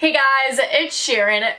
Hey guys, it's Sharon.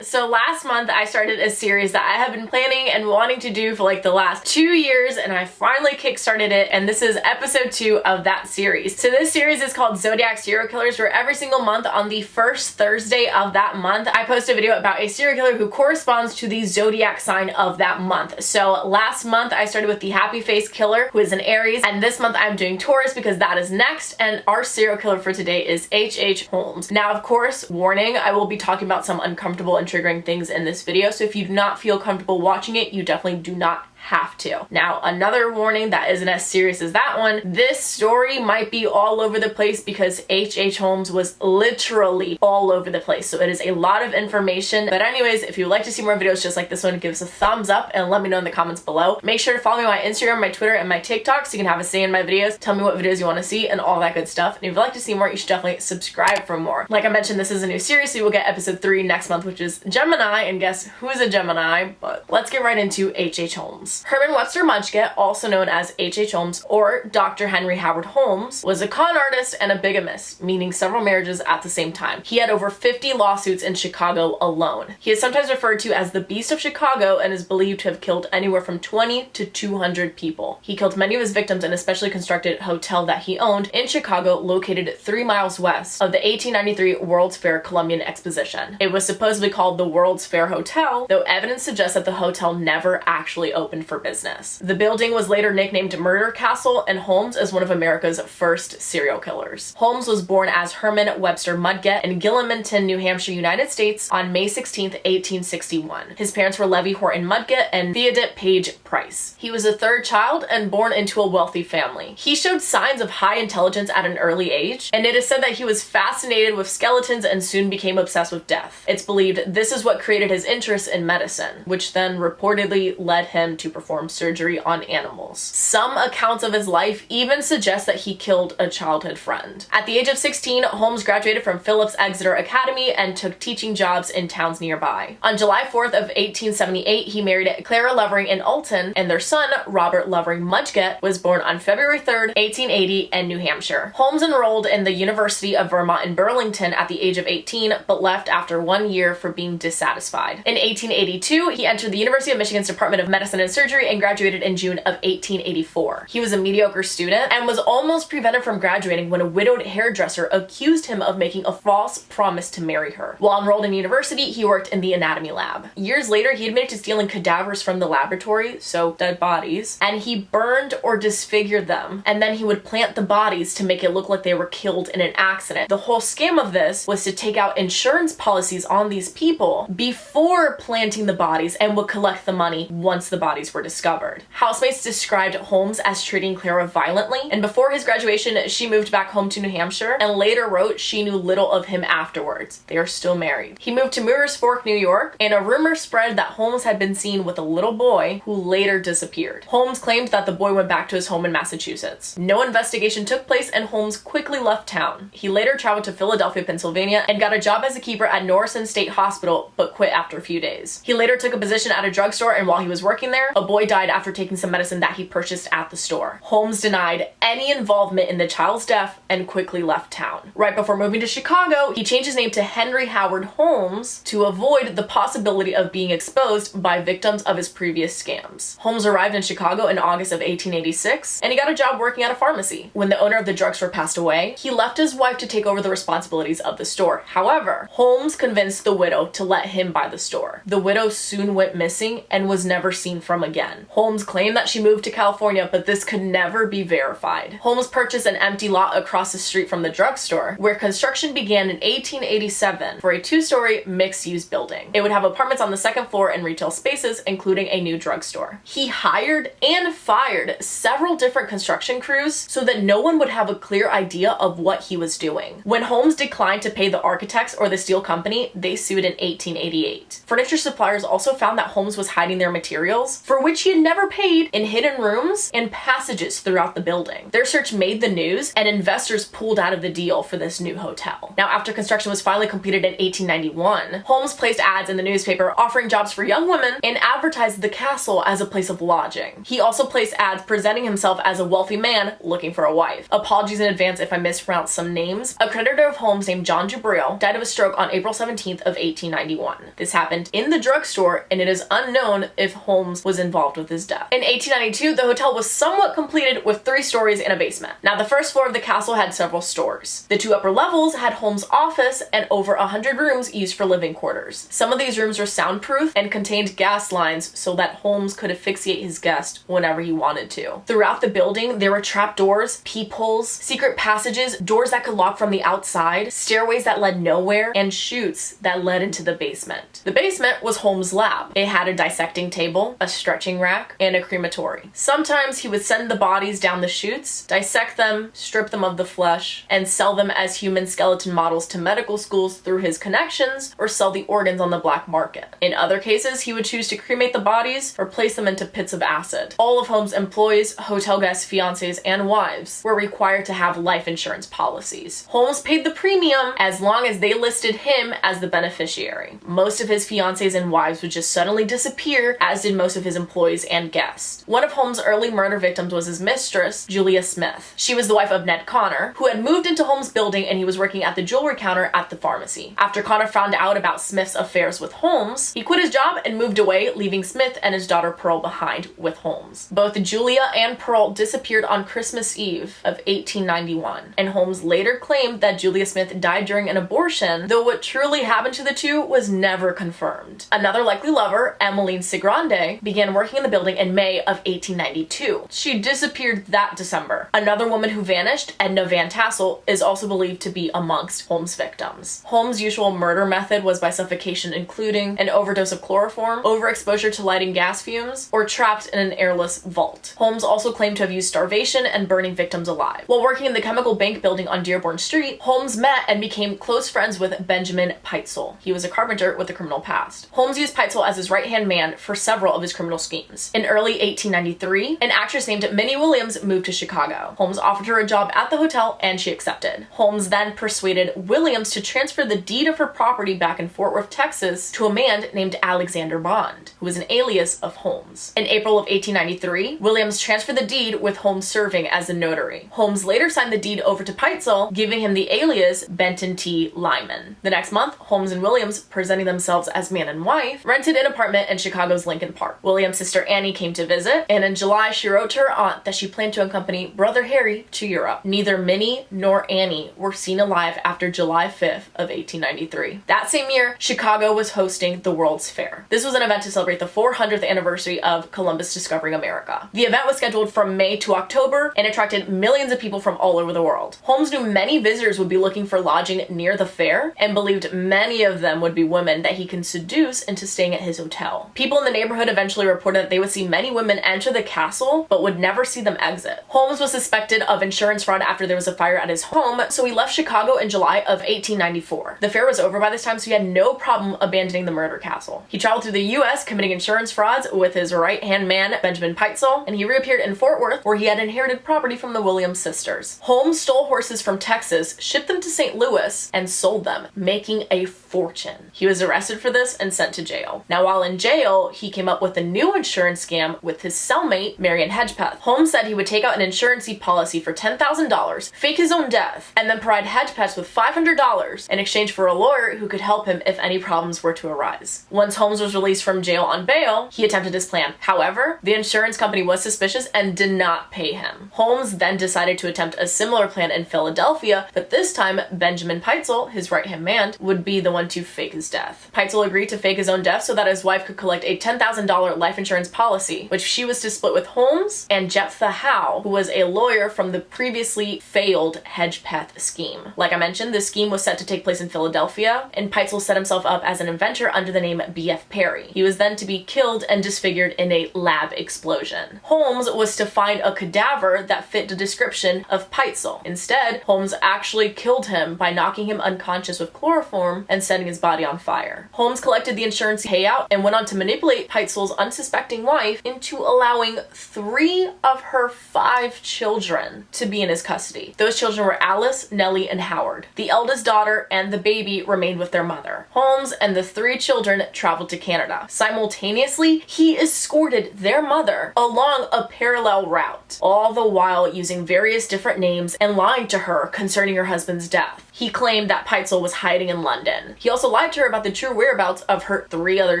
So last month I started a series that I have been planning and wanting to do for like the last 2 years, and I finally kickstarted it, and this is episode 2 of that series. So this series is called Zodiac Serial Killers, where every single month on the first Thursday of that month I post a video about a serial killer who corresponds to the zodiac sign of that month. So last month I started with the happy face killer, who is an Aries, and this month I'm doing Taurus because that is next, and our serial killer for today is H Holmes. Now, of course, warning, I will be talking about some uncomfortable and triggering things in this video, so if you do not feel comfortable watching it, you definitely do not have to. Now, another warning that isn't as serious as that one, this story might be all over the place because H Holmes was literally all over the place, so it is a lot of information. But anyways, if you'd like to see more videos just like this one, give us a thumbs up and let me know in the comments below. Make sure to follow me on my Instagram, my Twitter, and my TikTok so you can have a say in my videos. Tell me what videos you want to see and all that good stuff. And if you'd like to see more, you should definitely subscribe for more. Like I mentioned, this is a new series, so you will get episode 3 next month, which is Gemini, and guess who's a Gemini? But let's get right into H Holmes. Herman Webster Mudgett, also known as H Holmes or Dr. Henry Howard Holmes, was a con artist and a bigamist, meaning several marriages at the same time. He had over 50 lawsuits in Chicago alone. He is sometimes referred to as the Beast of Chicago and is believed to have killed anywhere from 20 to 200 people. He killed many of his victims in a specially constructed hotel that he owned in Chicago, located 3 miles west of the 1893 World's Fair Columbian Exposition. It was supposedly called the World's Fair Hotel, though evidence suggests that the hotel never actually opened for business. The building was later nicknamed Murder Castle, and Holmes is one of America's first serial killers. Holmes was born as Herman Webster Mudgett in Gilmanton, New Hampshire, United States on May 16, 1861. His parents were Levi Horton Mudgett and Theodate Page Price. He was a third child and born into a wealthy family. He showed signs of high intelligence at an early age, and it is said that he was fascinated with skeletons and soon became obsessed with death. It's believed this is what created his interest in medicine, which then reportedly led him to perform surgery on animals. Some accounts of his life even suggest that he killed a childhood friend. At the age of 16, Holmes graduated from Phillips Exeter Academy and took teaching jobs in towns nearby. On July 4th of 1878, he married Clara Levering in Alton, and their son, Robert Levering Mudgett, was born on February 3rd, 1880 in New Hampshire. Holmes enrolled in the University of Vermont in Burlington at the age of 18, but left after 1 year for being dissatisfied. In 1882, he entered the University of Michigan's Department of Medicine and Surgery and graduated in June of 1884. He was a mediocre student and was almost prevented from graduating when a widowed hairdresser accused him of making a false promise to marry her. While enrolled in university, he worked in the anatomy lab. Years later, he admitted to stealing cadavers from the laboratory, so dead bodies, and he burned or disfigured them, and then he would plant the bodies to make it look like they were killed in an accident. The whole scam of this was to take out insurance policies on these people before planting the bodies and would collect the money once the bodies were discovered. Housemates described Holmes as treating Clara violently, and before his graduation, she moved back home to New Hampshire and later wrote she knew little of him afterwards. They are still married. He moved to Moores Fork, New York, and a rumor spread that Holmes had been seen with a little boy who later disappeared. Holmes claimed that the boy went back to his home in Massachusetts. No investigation took place, and Holmes quickly left town. He later traveled to Philadelphia, Pennsylvania, and got a job as a keeper at Norristown State Hospital, but quit after a few days. He later took a position at a drugstore, and while he was working there, a boy died after taking some medicine that he purchased at the store. Holmes denied any involvement in the child's death and quickly left town. Right before moving to Chicago, he changed his name to Henry Howard Holmes to avoid the possibility of being exposed by victims of his previous scams. Holmes arrived in Chicago in August of 1886, and he got a job working at a pharmacy. When the owner of the drugstore passed away, he left his wife to take over the responsibilities of the store. However, Holmes convinced the widow to let him buy the store. The widow soon went missing and was never seen from again. Holmes claimed that she moved to California, but this could never be verified. Holmes purchased an empty lot across the street from the drugstore, where construction began in 1887 for a 2-story mixed-use building. It would have apartments on the second floor and retail spaces, including a new drugstore. He hired and fired several different construction crews so that no one would have a clear idea of what he was doing. When Holmes declined to pay the architects or the steel company, they sued in 1888. Furniture suppliers also found that Holmes was hiding their materials for which he had never paid, in hidden rooms and passages throughout the building. Their search made the news, and investors pulled out of the deal for this new hotel. Now, after construction was finally completed in 1891, Holmes placed ads in the newspaper offering jobs for young women and advertised the castle as a place of lodging. He also placed ads presenting himself as a wealthy man looking for a wife. Apologies in advance if I mispronounce some names. A creditor of Holmes named John Jabril died of a stroke on April 17th of 1891. This happened in the drugstore, and it is unknown if Holmes was involved with his death. In 1892, the hotel was somewhat completed with 3 stories and a basement. Now, the first floor of the castle had several stores. The 2 upper levels had Holmes' office and over 100 rooms used for living quarters. Some of these rooms were soundproof and contained gas lines so that Holmes could asphyxiate his guest whenever he wanted to. Throughout the building, there were trapdoors, peepholes, secret passages, doors that could lock from the outside, stairways that led nowhere, and chutes that led into the basement. The basement was Holmes' lab. It had a dissecting table, a stretching rack, and a crematory. Sometimes he would send the bodies down the chutes, dissect them, strip them of the flesh, and sell them as human skeleton models to medical schools through his connections, or sell the organs on the black market. In other cases, he would choose to cremate the bodies or place them into pits of acid. All of Holmes' employees, hotel guests, fiancés, and wives were required to have life insurance policies. Holmes paid the premium as long as they listed him as the beneficiary. Most of his fiancés and wives would just suddenly disappear, as did most of his employees and guests. One of Holmes' early murder victims was his mistress, Julia Smith. She was the wife of Ned Connor, who had moved into Holmes' building, and he was working at the jewelry counter at the pharmacy. After Connor found out about Smith's affairs with Holmes, he quit his job and moved away, leaving Smith and his daughter Pearl behind with Holmes. Both Julia and Pearl disappeared on Christmas Eve of 1891, and Holmes later claimed that Julia Smith died during an abortion, though what truly happened to the two was never confirmed. Another likely lover, Emmeline Sigrande, began working in the building in May of 1892. She disappeared that December. Another woman who vanished, Edna Van Tassel, is also believed to be amongst Holmes' victims. Holmes' usual murder method was by suffocation, including an overdose of chloroform, overexposure to lighting gas fumes, or trapped in an airless vault. Holmes also claimed to have used starvation and burning victims alive. While working in the Chemical Bank building on Dearborn Street, Holmes met and became close friends with Benjamin Pitezel. He was a carpenter with a criminal past. Holmes used Pitezel as his right-hand man for several of his criminal schemes. In early 1893, an actress named Minnie Williams moved to Chicago. Holmes offered her a job at the hotel, and she accepted. Holmes then persuaded Williams to transfer the deed of her property back in Fort Worth, Texas, to a man named Alexander Bond, who was an alias of Holmes. In April of 1893, Williams transferred the deed with Holmes serving as the notary. Holmes later signed the deed over to Pitezel, giving him the alias Benton T. Lyman. The next month, Holmes and Williams, presenting themselves as man and wife, rented an apartment in Chicago's Lincoln Park. Williams' sister Annie came to visit, and in July she wrote to her aunt that she planned to accompany brother Harry to Europe. Neither Minnie nor Annie were seen alive after July 5th of 1893. That same year, Chicago was hosting the World's Fair. This was an event to celebrate the 400th anniversary of Columbus discovering America. The event was scheduled from May to October and attracted millions of people from all over the world. Holmes knew many visitors would be looking for lodging near the fair and believed many of them would be women that he can seduce into staying at his hotel. People in the neighborhood eventually reported that they would see many women enter the castle but would never see them exit. Holmes was suspected of insurance fraud after there was a fire at his home, so he left Chicago in July of 1894. The fair was over by this time, so he had no problem abandoning the murder castle. He traveled through the U.S. committing insurance frauds with his right-hand man, Benjamin Pitezel, and he reappeared in Fort Worth, where he had inherited property from the Williams sisters. Holmes stole horses from Texas, shipped them to St. Louis, and sold them, making a fortune. He was arrested for this and sent to jail. Now, while in jail, he came up with a new insurance scam with his cellmate, Marion Hedgepeth. Holmes said he would take out an insurance policy for $10,000, fake his own death, and then provide Hedgepeth with $500 in exchange for a lawyer who could help him if any problems were to arise. Once Holmes was released from jail on bail, he attempted his plan. However, the insurance company was suspicious and did not pay him. Holmes then decided to attempt a similar plan in Philadelphia, but this time Benjamin Pitezel, his right-hand man, would be the one to fake his death. Pitezel agreed to fake his own death so that his wife could collect a $10,000 life insurance policy, which she was to split with Holmes and Jephthah Howe, who was a lawyer from the previously failed Hedgepeth scheme. Like I mentioned, this scheme was set to take place in Philadelphia, and Pitezel set himself up as an inventor under the name B.F. Perry. He was then to be killed and disfigured in a lab explosion. Holmes was to find a cadaver that fit the description of Pitezel. Instead, Holmes actually killed him by knocking him unconscious with chloroform and setting his body on fire. Holmes collected the insurance payout and went on to manipulate Pitezel's unsuspecting unsuspecting wife into allowing 3 of her 5 children to be in his custody. Those children were Alice, Nellie, and Howard. The eldest daughter and the baby remained with their mother. Holmes and the 3 children traveled to Canada. Simultaneously, he escorted their mother along a parallel route, all the while using various different names and lying to her concerning her husband's death. He claimed that Peitzel was hiding in London. He also lied to her about the true whereabouts of her 3 other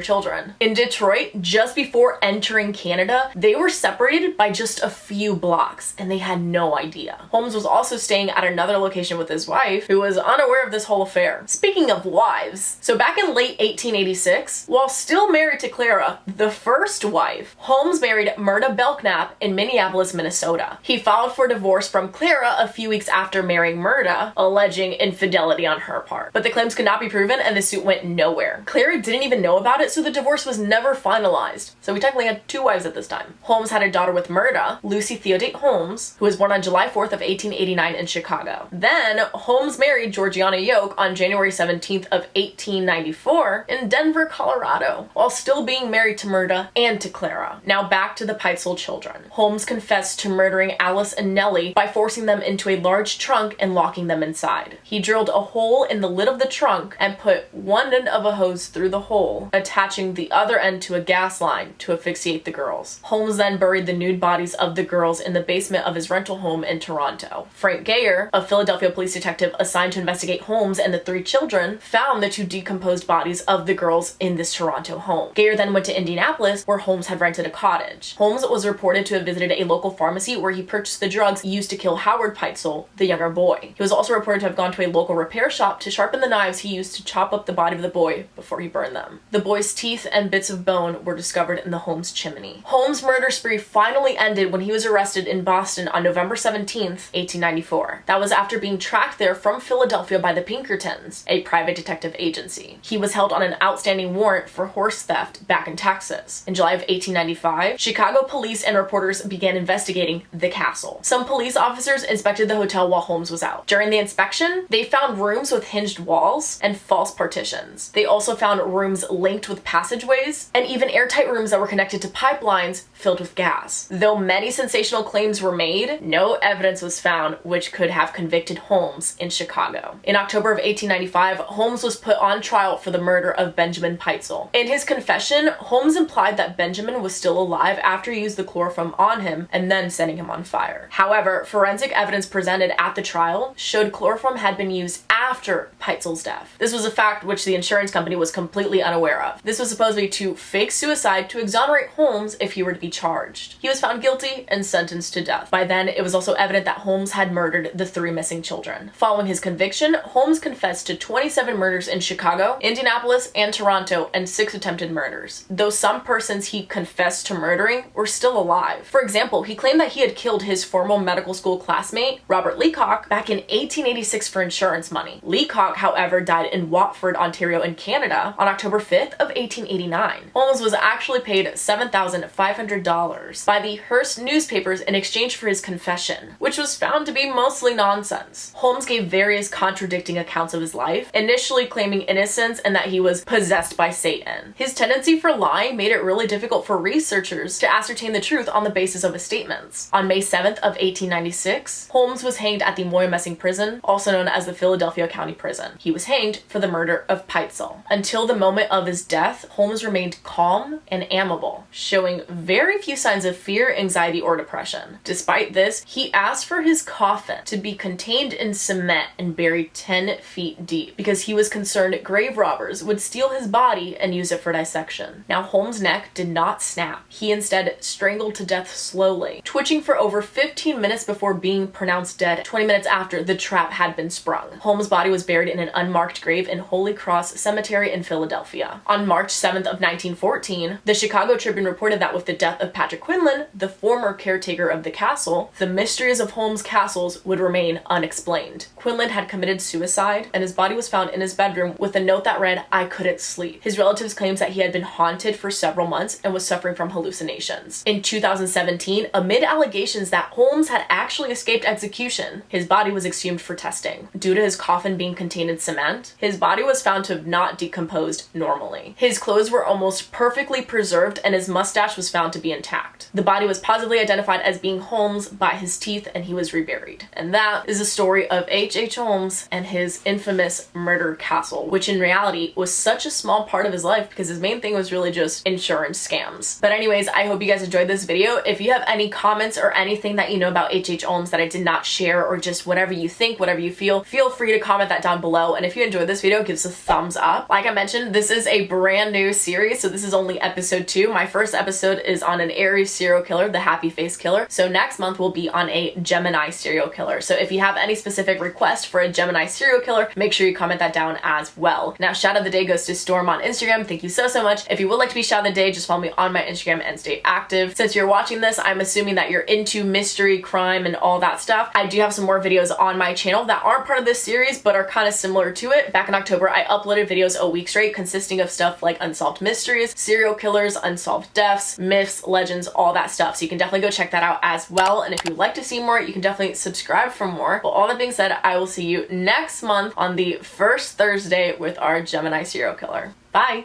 children. In Detroit, just before entering Canada, they were separated by just a few blocks, and they had no idea. Holmes was also staying at another location with his wife, who was unaware of this whole affair. Speaking of wives, so back in late 1886, while still married to Clara, the first wife, Holmes married Myrna Belknap in Minneapolis, Minnesota. He filed for divorce from Clara a few weeks after marrying Myrna, alleging infidelity on her part. But the claims could not be proven and the suit went nowhere. Clara didn't even know about it, so the divorce was never finalized. So we technically had 2 wives at this time. Holmes had a daughter with Myrna, Lucy Theodate Holmes, who was born on July 4th of 1889 in Chicago. Then Holmes married Georgiana Yoke on January 17th of 1894 in Denver, Colorado, while still being married to Myrna and to Clara. Now back to the Peitzel children. Holmes confessed to murdering Alice and Nellie by forcing them into a large trunk and locking them inside. He drilled a hole in the lid of the trunk and put one end of a hose through the hole, attaching the other end to a gas line to asphyxiate the girls. Holmes then buried the nude bodies of the girls in the basement of his rental home in Toronto. Frank Gayer, a Philadelphia police detective assigned to investigate Holmes and the 3 children, found the 2 decomposed bodies of the girls in this Toronto home. Gayer then went to Indianapolis, where Holmes had rented a cottage. Holmes was reported to have visited a local pharmacy where he purchased the drugs used to kill Howard Peitzel, the younger boy. He was also reported to have gone to a local repair shop to sharpen the knives he used to chop up the body of the boy before he burned them. The boy's teeth and bits of bone were discovered in the Holmes chimney. Holmes' murder spree finally ended when he was arrested in Boston on November 17th, 1894. That was after being tracked there from Philadelphia by the Pinkertons, a private detective agency. He was held on an outstanding warrant for horse theft back in Texas. In July of 1895, Chicago police and reporters began investigating the castle. Some police officers inspected the hotel while Holmes was out. During the inspection, they found rooms with hinged walls and false partitions. They also found rooms linked with passageways and even airtight rooms that were connected to pipelines filled with gas. Though many sensational claims were made, no evidence was found which could have convicted Holmes in Chicago. In October of 1895, Holmes was put on trial for the murder of Benjamin Peitzel. In his confession, Holmes implied that Benjamin was still alive after he used the chloroform on him and then setting him on fire. However, forensic evidence presented at the trial showed chloroform had been used after Peitzel's death. This was a fact which the insurance company was completely unaware of. This was supposedly to fake suicide to exonerate Holmes if he were to be charged. He was found guilty and sentenced to death. By then, it was also evident that Holmes had murdered the 3 missing children. Following his conviction, Holmes confessed to 27 murders in Chicago, Indianapolis, and Toronto, and 6 attempted murders, though some persons he confessed to murdering were still alive. For example, he claimed that he had killed his former medical school classmate, Robert Leacock, back in 1886 for insurance money. Leacock, however, died in Watford, Ontario in Canada on October 5th of 1889. Holmes was actually paid $7,500 by the Hearst newspapers in exchange for his confession, which was found to be mostly nonsense. Holmes gave various contradicting accounts of his life, initially claiming innocence and that he was possessed by Satan. His tendency for lying made it really difficult for researchers to ascertain the truth on the basis of his statements. On May 7th of 1896, Holmes was hanged at the Moyamensing Prison, also known as the Philadelphia County Prison. He was hanged for the murder of Peitzel. Until the moment of his death, Holmes remained calm and amiable, showing very few signs of fear, anxiety, or depression. Despite this, he asked for his coffin to be contained in cement and buried 10 feet deep because he was concerned grave robbers would steal his body and use it for dissection. Now, Holmes' neck did not snap. He instead strangled to death slowly, twitching for over 15 minutes before being pronounced dead 20 minutes after the trap had been sprung. Holmes' body was buried in an unmarked grave in Holy Cross Cemetery in Philadelphia. On March 7th of 1914, the Chicago Tribune reported that with the death of Patrick Quinlan, the former caretaker of the castle, the mysteries of Holmes' castles would remain unexplained. Quinlan had committed suicide, and his body was found in his bedroom with a note that read, "I couldn't sleep." His relatives claimed that he had been haunted for several months and was suffering from hallucinations. In 2017, amid allegations that Holmes had actually escaped execution, his body was exhumed for testing. Due to his coffin being contained in cement, his body was found to have not decomposed normally. His clothes were almost perfectly preserved preserved and his mustache was found to be intact. The body was positively identified as being Holmes by his teeth, and he was reburied. And that is the story of H Holmes and his infamous murder castle, which in reality was such a small part of his life because his main thing was really just insurance scams. But anyways, I hope you guys enjoyed this video. If you have any comments or anything that you know about H Holmes that I did not share, or just whatever you think, whatever you feel free to comment that down below. And if you enjoyed this video, give us a thumbs up. Like I mentioned, this is a brand new series, so this is only episode 2. My first episode is on an Aries serial killer, the happy face killer. So next month we'll be on a Gemini serial killer. So if you have any specific request for a Gemini serial killer, make sure you comment that down as well. Now, shout out of the day goes to Storm on Instagram. Thank you so much. If you would like to be shout out of the day, just follow me on my Instagram and stay active. Since you're watching this, I'm assuming that you're into mystery, crime, and all that stuff. I do have some more videos on my channel that aren't part of this series but are kind of similar to it. Back in October, I uploaded videos a week straight consisting of stuff like unsolved mysteries, serial killers, unsolved deaths, myths, legends, all that stuff. So you can definitely go check that out as well. And if you'd like to see more, you can definitely subscribe for more. But all that being said, I will see you next month on the first Thursday with our Gemini serial killer. Bye!